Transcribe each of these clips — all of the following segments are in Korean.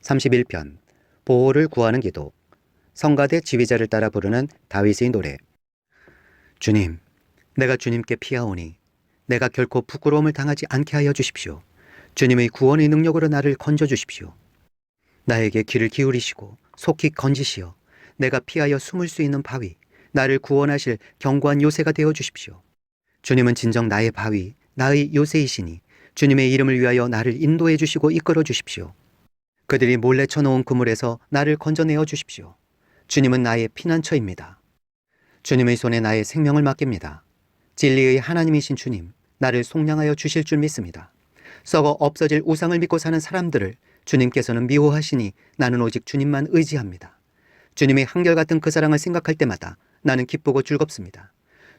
31편 보호를 구하는 기도. 성가대 지휘자를 따라 부르는 다윗의 노래. 주님, 내가 주님께 피하오니 내가 결코 부끄러움을 당하지 않게 하여 주십시오. 주님의 구원의 능력으로 나를 건져 주십시오. 나에게 귀를 기울이시고 속히 건지시어 내가 피하여 숨을 수 있는 바위, 나를 구원하실 견고한 요새가 되어 주십시오. 주님은 진정 나의 바위, 나의 요새이시니 주님의 이름을 위하여 나를 인도해 주시고 이끌어 주십시오. 그들이 몰래 쳐놓은 그물에서 나를 건져내어 주십시오. 주님은 나의 피난처입니다. 주님의 손에 나의 생명을 맡깁니다. 진리의 하나님이신 주님, 나를 속량하여 주실 줄 믿습니다. 썩어 없어질 우상을 믿고 사는 사람들을 주님께서는 미워하시니 나는 오직 주님만 의지합니다. 주님의 한결같은 그 사랑을 생각할 때마다 나는 기쁘고 즐겁습니다.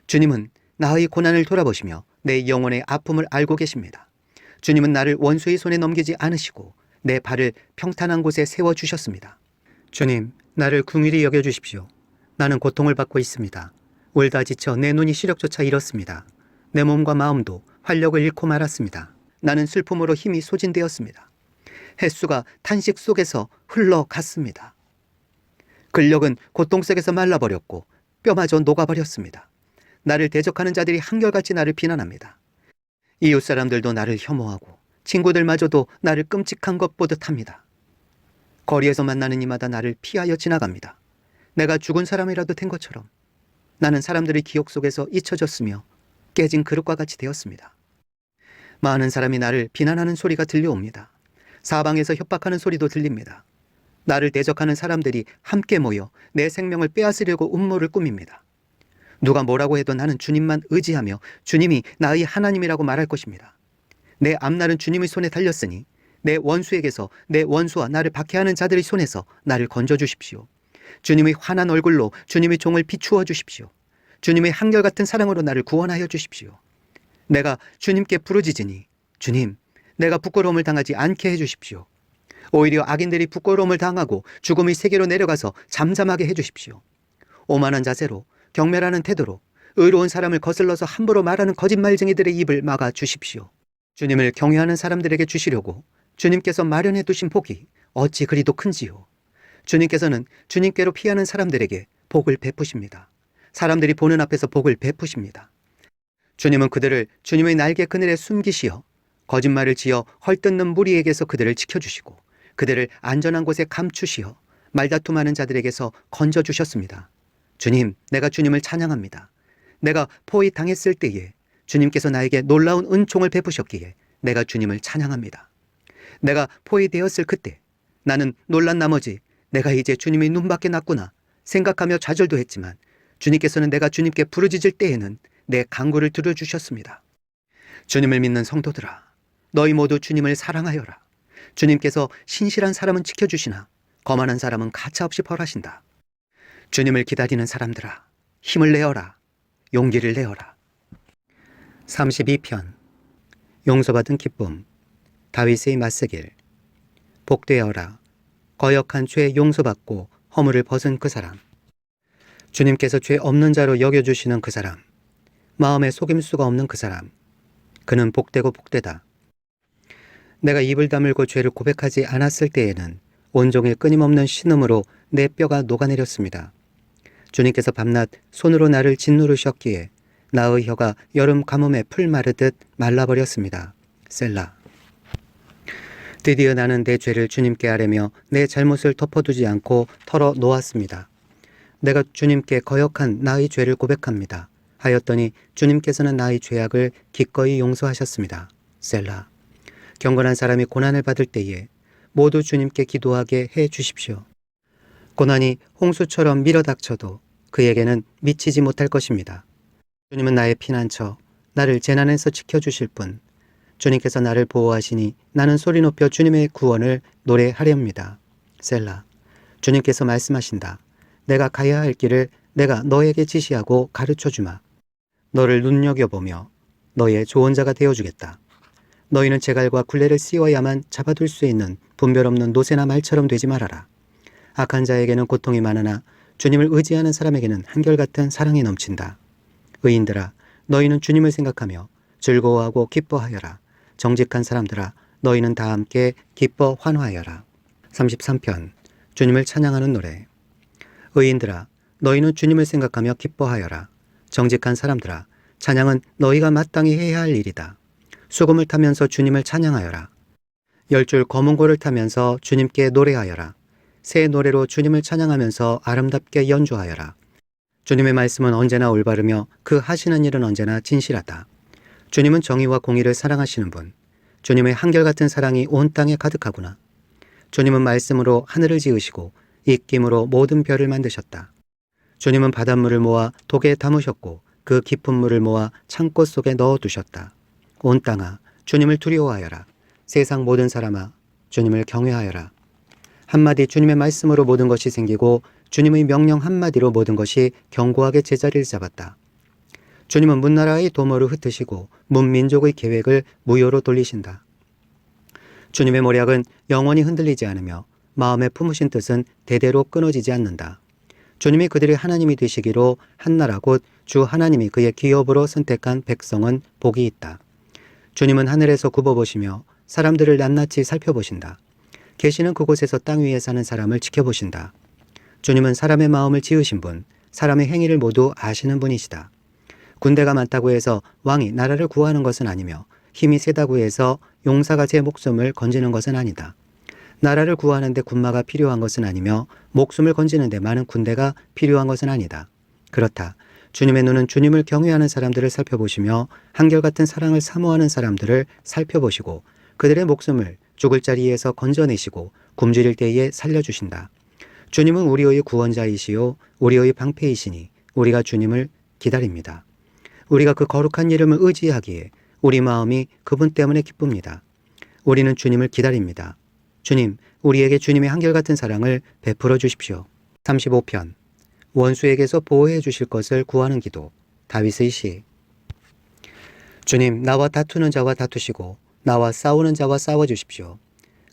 주님은 나의 고난을 돌아보시며 내 영혼의 아픔을 알고 계십니다. 주님은 나를 원수의 손에 넘기지 않으시고 내 발을 평탄한 곳에 세워주셨습니다. 주님, 나를 긍휼히 여겨주십시오. 나는 고통을 받고 있습니다. 울다 지쳐 내 눈이 시력조차 잃었습니다. 내 몸과 마음도 활력을 잃고 말았습니다. 나는 슬픔으로 힘이 소진되었습니다. 햇수가 탄식 속에서 흘러갔습니다. 근력은 고통 속에서 말라버렸고 뼈마저 녹아버렸습니다. 나를 대적하는 자들이 한결같이 나를 비난합니다. 이웃 사람들도 나를 혐오하고 친구들마저도 나를 끔찍한 것 보듯 합니다. 거리에서 만나는 이마다 나를 피하여 지나갑니다. 내가 죽은 사람이라도 된 것처럼 나는 사람들의 기억 속에서 잊혀졌으며 깨진 그릇과 같이 되었습니다. 많은 사람이 나를 비난하는 소리가 들려옵니다. 사방에서 협박하는 소리도 들립니다. 나를 대적하는 사람들이 함께 모여 내 생명을 빼앗으려고 음모를 꾸밉니다. 누가 뭐라고 해도 나는 주님만 의지하며 주님이 나의 하나님이라고 말할 것입니다. 내 앞날은 주님의 손에 달렸으니 내 원수에게서 내 원수와 나를 박해하는 자들의 손에서 나를 건져주십시오. 주님의 환한 얼굴로 주님의 종을 비추어 주십시오. 주님의 한결같은 사랑으로 나를 구원하여 주십시오. 내가 주님께 부르짖으니 주님, 내가 부끄러움을 당하지 않게 해주십시오. 오히려 악인들이 부끄러움을 당하고 죽음의 세계로 내려가서 잠잠하게 해주십시오. 오만한 자세로 경멸하는 태도로 의로운 사람을 거슬러서 함부로 말하는 거짓말쟁이들의 입을 막아 주십시오. 주님을 경외하는 사람들에게 주시려고 주님께서 마련해 두신 복이 어찌 그리도 큰지요. 주님께서는 주님께로 피하는 사람들에게 복을 베푸십니다. 사람들이 보는 앞에서 복을 베푸십니다. 주님은 그들을 주님의 날개 그늘에 숨기시어 거짓말을 지어 헐뜯는 무리에게서 그들을 지켜주시고 그들을 안전한 곳에 감추시어 말다툼하는 자들에게서 건져주셨습니다. 주님, 내가 주님을 찬양합니다. 내가 포위 당했을 때에 주님께서 나에게 놀라운 은총을 베푸셨기에 내가 주님을 찬양합니다. 내가 포위되었을 그때 나는 놀란 나머지 내가 이제 주님의 눈밖에 났구나 생각하며 좌절도 했지만 주님께서는 내가 주님께 부르짖을 때에는 내 간구를 들어주셨습니다. 주님을 믿는 성도들아, 너희 모두 주님을 사랑하여라. 주님께서 신실한 사람은 지켜주시나 거만한 사람은 가차없이 벌하신다. 주님을 기다리는 사람들아, 힘을 내어라. 용기를 내어라. 32편 용서받은 기쁨. 다윗의 맞세길. 복되어라. 거역한 죄 용서받고 허물을 벗은 그 사람. 주님께서 죄 없는 자로 여겨주시는 그 사람. 마음에 속임수가 없는 그 사람. 그는 복되고 복되다. 내가 입을 다물고 죄를 고백하지 않았을 때에는 온종일 끊임없는 신음으로 내 뼈가 녹아내렸습니다. 주님께서 밤낮 손으로 나를 짓누르셨기에 나의 혀가 여름 가뭄에 풀 마르듯 말라버렸습니다. 셀라. 드디어 나는 내 죄를 주님께 아뢰며 내 잘못을 덮어두지 않고 털어 놓았습니다. 내가 주님께 거역한 나의 죄를 고백합니다. 하였더니 주님께서는 나의 죄악을 기꺼이 용서하셨습니다. 셀라. 경건한 사람이 고난을 받을 때에 모두 주님께 기도하게 해 주십시오. 고난이 홍수처럼 밀어닥쳐도 그에게는 미치지 못할 것입니다. 주님은 나의 피난처, 나를 재난에서 지켜주실 분. 주님께서 나를 보호하시니 나는 소리 높여 주님의 구원을 노래하렵니다. 셀라. 주님께서 말씀하신다. 내가 가야 할 길을 내가 너에게 지시하고 가르쳐주마. 너를 눈여겨보며 너의 조언자가 되어주겠다. 너희는 제갈과 굴레를 씌워야만 잡아둘 수 있는 분별 없는 노새나 말처럼 되지 말아라. 악한 자에게는 고통이 많으나 주님을 의지하는 사람에게는 한결같은 사랑이 넘친다. 의인들아, 너희는 주님을 생각하며 즐거워하고 기뻐하여라. 정직한 사람들아, 너희는 다 함께 기뻐 환호하여라. 33편 주님을 찬양하는 노래. 의인들아, 너희는 주님을 생각하며 기뻐하여라. 정직한 사람들아, 찬양은 너희가 마땅히 해야 할 일이다. 수금을 타면서 주님을 찬양하여라. 10줄 검은고를 타면서 주님께 노래하여라. 새 노래로 주님을 찬양하면서 아름답게 연주하여라. 주님의 말씀은 언제나 올바르며 그 하시는 일은 언제나 진실하다. 주님은 정의와 공의를 사랑하시는 분. 주님의 한결같은 사랑이 온 땅에 가득하구나. 주님은 말씀으로 하늘을 지으시고 입김으로 모든 별을 만드셨다. 주님은 바닷물을 모아 독에 담으셨고 그 깊은 물을 모아 창고 속에 넣어두셨다. 온 땅아, 주님을 두려워하여라. 세상 모든 사람아, 주님을 경외하여라. 한마디 주님의 말씀으로 모든 것이 생기고 주님의 명령 한마디로 모든 것이 견고하게 제자리를 잡았다. 주님은 문나라의 도모를 흩으시고 문민족의 계획을 무효로 돌리신다. 주님의 모략은 영원히 흔들리지 않으며 마음에 품으신 뜻은 대대로 끊어지지 않는다. 주님이 그들의 하나님이 되시기로 한 나라 곧 주 하나님이 그의 기업으로 선택한 백성은 복이 있다. 주님은 하늘에서 굽어보시며 사람들을 낱낱이 살펴보신다. 계시는 그곳에서 땅 위에 사는 사람을 지켜보신다. 주님은 사람의 마음을 지으신 분, 사람의 행위를 모두 아시는 분이시다. 군대가 많다고 해서 왕이 나라를 구하는 것은 아니며 힘이 세다고 해서 용사가 제 목숨을 건지는 것은 아니다. 나라를 구하는데 군마가 필요한 것은 아니며 목숨을 건지는데 많은 군대가 필요한 것은 아니다. 그렇다. 주님의 눈은 주님을 경외하는 사람들을 살펴보시며 한결같은 사랑을 사모하는 사람들을 살펴보시고 그들의 목숨을 죽을 자리에서 건져내시고 굶주릴 때에 살려주신다. 주님은 우리의 구원자이시요 우리의 방패이시니 우리가 주님을 기다립니다. 우리가 그 거룩한 이름을 의지하기에 우리 마음이 그분 때문에 기쁩니다. 우리는 주님을 기다립니다. 주님, 우리에게 주님의 한결같은 사랑을 베풀어 주십시오. 35편 원수에게서 보호해 주실 것을 구하는 기도. 다윗의 시. 주님, 나와 다투는 자와 다투시고 나와 싸우는 자와 싸워 주십시오.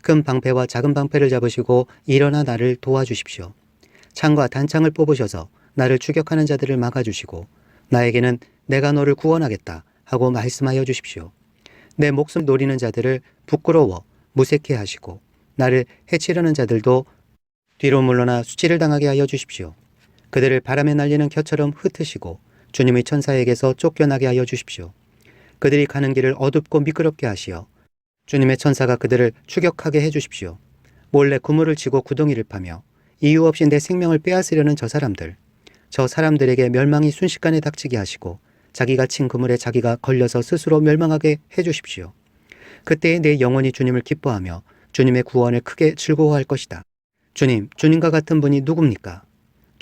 큰 방패와 작은 방패를 잡으시고 일어나 나를 도와주십시오. 창과 단창을 뽑으셔서 나를 추격하는 자들을 막아주시고 나에게는 내가 너를 구원하겠다 하고 말씀하여 주십시오. 내 목숨 노리는 자들을 부끄러워 무색해 하시고 나를 해치려는 자들도 뒤로 물러나 수치를 당하게 하여 주십시오. 그들을 바람에 날리는 겨처럼 흩으시고 주님의 천사에게서 쫓겨나게 하여 주십시오. 그들이 가는 길을 어둡고 미끄럽게 하시어 주님의 천사가 그들을 추격하게 해 주십시오. 몰래 그물을 치고 구덩이를 파며 이유 없이 내 생명을 빼앗으려는 저 사람들에게 멸망이 순식간에 닥치게 하시고 자기가 친 그물에 자기가 걸려서 스스로 멸망하게 해 주십시오. 그때에 내 영혼이 주님을 기뻐하며 주님의 구원을 크게 즐거워할 것이다. 주님, 주님과 같은 분이 누굽니까?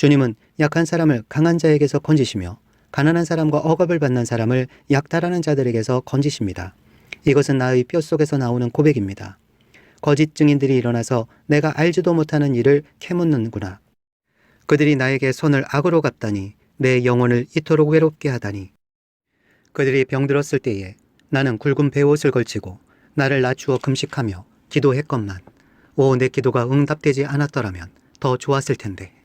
주님은 약한 사람을 강한 자에게서 건지시며 가난한 사람과 억압을 받는 사람을 약탈하는 자들에게서 건지십니다. 이것은 나의 뼛속에서 나오는 고백입니다. 거짓 증인들이 일어나서 내가 알지도 못하는 일을 캐묻는구나. 그들이 나에게 손을 악으로 갚다니 내 영혼을 이토록 외롭게 하다니. 그들이 병들었을 때에 나는 굵은 베옷을 걸치고 나를 낮추어 금식하며 기도했건만 오, 내 기도가 응답되지 않았더라면 더 좋았을 텐데.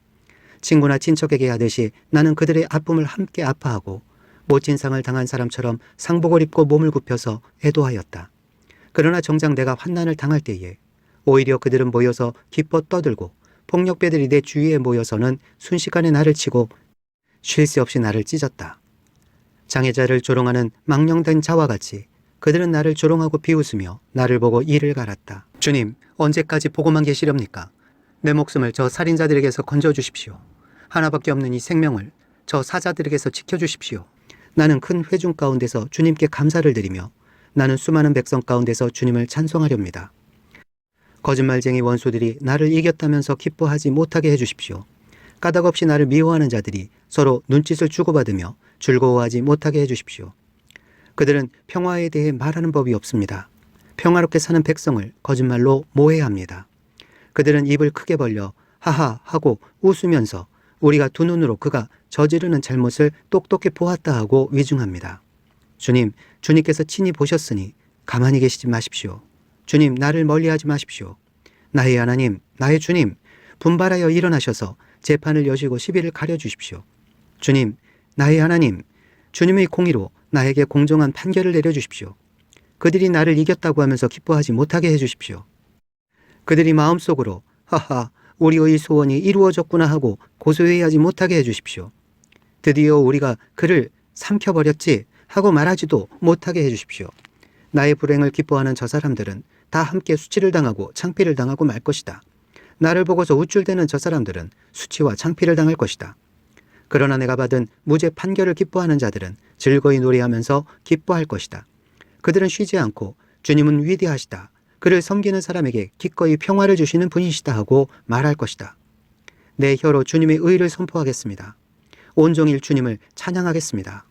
친구나 친척에게 하듯이 나는 그들의 아픔을 함께 아파하고 못진 상을 당한 사람처럼 상복을 입고 몸을 굽혀서 애도하였다. 그러나 정작 내가 환난을 당할 때에 오히려 그들은 모여서 기뻐 떠들고 폭력배들이 내 주위에 모여서는 순식간에 나를 치고 쉴 새 없이 나를 찢었다. 장애자를 조롱하는 망령된 자와 같이 그들은 나를 조롱하고 비웃으며 나를 보고 이를 갈았다. 주님, 언제까지 보고만 계시렵니까? 내 목숨을 저 살인자들에게서 건져주십시오. 하나밖에 없는 이 생명을 저 사자들에게서 지켜주십시오. 나는 큰 회중 가운데서 주님께 감사를 드리며 나는 수많은 백성 가운데서 주님을 찬송하렵니다. 거짓말쟁이 원수들이 나를 이겼다면서 기뻐하지 못하게 해주십시오. 까닭없이 나를 미워하는 자들이 서로 눈짓을 주고받으며 즐거워하지 못하게 해주십시오. 그들은 평화에 대해 말하는 법이 없습니다. 평화롭게 사는 백성을 거짓말로 모해합니다. 그들은 입을 크게 벌려 하하 하고 웃으면서 우리가 두 눈으로 그가 저지르는 잘못을 똑똑히 보았다 하고 위중합니다. 주님, 주님께서 친히 보셨으니 가만히 계시지 마십시오. 주님, 나를 멀리하지 마십시오. 나의 하나님, 나의 주님, 분발하여 일어나셔서 재판을 여시고 시비를 가려주십시오. 주님, 나의 하나님, 주님의 공의로 나에게 공정한 판결을 내려주십시오. 그들이 나를 이겼다고 하면서 기뻐하지 못하게 해주십시오. 그들이 마음속으로 하하, 우리의 소원이 이루어졌구나 하고 고소해하지 못하게 해주십시오. 드디어 우리가 그를 삼켜버렸지 하고 말하지도 못하게 해주십시오. 나의 불행을 기뻐하는 저 사람들은 다 함께 수치를 당하고 창피를 당하고 말 것이다. 나를 보고서 우쭐대는 저 사람들은 수치와 창피를 당할 것이다. 그러나 내가 받은 무죄 판결을 기뻐하는 자들은 즐거이 노래하면서 기뻐할 것이다. 그들은 쉬지 않고 주님은 위대하시다. 그를 섬기는 사람에게 기꺼이 평화를 주시는 분이시다 하고 말할 것이다. 내 혀로 주님의 의를 선포하겠습니다. 온종일 주님을 찬양하겠습니다.